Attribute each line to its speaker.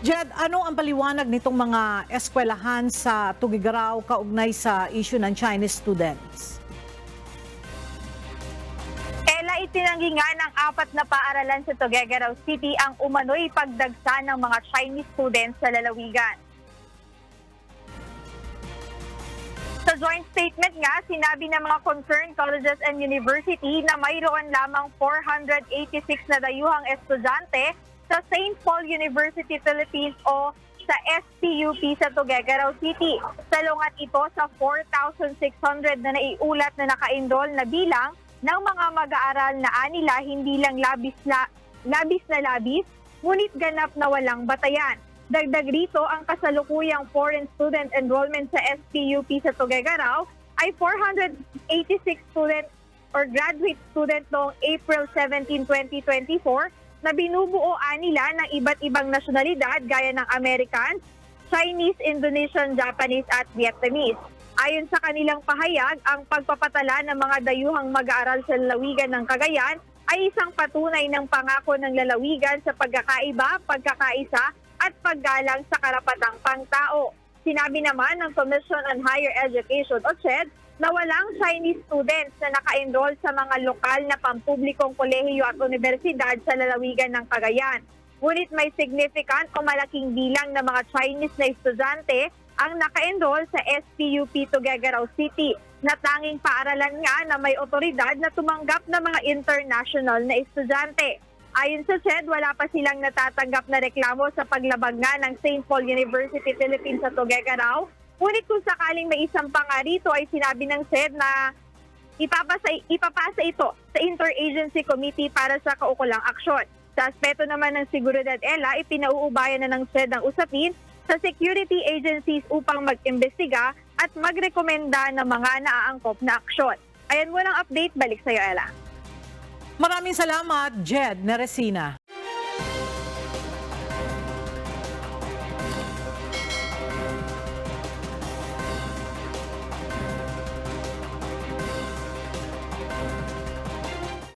Speaker 1: Jed, ano ang paliwanag nitong mga eskwelahan sa Tugigaraw kaugnay sa issue ng Chinese students?
Speaker 2: Itinanggi nga ng 4 na paaralan sa Tuguegarao City ang umano'y pagdagsa ng mga Chinese students sa lalawigan. Sa joint statement nga, sinabi ng mga concerned colleges and university na mayroon lamang 486 na dayuhang estudyante sa St. Paul University Philippines o sa SPUP sa Tuguegarao City. Salungat ito sa 4,600 na naiulat na naka-enroll na bilang ng mga mag-aaral na anila hindi lang labis na labis, ngunit ganap na walang batayan. Dagdag rito, ang kasalukuyang foreign student enrollment sa SPUP sa Tuguegarao ay 486 student or graduate student noong April 17, 2024 na binubuo nila ng iba't ibang nasyonalidad gaya ng American, Chinese, Indonesian, Japanese at Vietnamese. Ayon sa kanilang pahayag, ang pagpapatala ng mga dayuhang mag-aaral sa lalawigan ng Cagayan ay isang patunay ng pangako ng lalawigan sa pagkakaiba, pagkakaisa at paggalang sa karapatang pangtao. Sinabi naman ng Commission on Higher Education o CHED na walang Chinese students na naka-enroll sa mga lokal na pampublikong kolehiyo at universidad sa lalawigan ng Cagayan. Ngunit may significant o malaking bilang ng mga Chinese na estudyante ang naka-enroll sa SPUP Tuguegarao City na tanging paaralan nga na may otoridad na tumanggap ng mga international na estudyante. Ayon sa CHED, wala pa silang natatanggap na reklamo sa paglabag nga ng St. Paul University Philippines sa Tuguegarao. Ngunit kung sakaling may isang pa rito ay sinabi ng CHED na ipapasa ito sa Interagency Committee para sa kaukulang aksyon. Sa aspeto naman ng seguridad, ipinauubayan na ng CHED ang usapin sa security agencies upang mag-imbestiga at magrekomenda ng mga naaangkop na aksyon. Ayan mo ng update, balik sa iyo, Ella.
Speaker 1: Maraming salamat, Jed Neresina.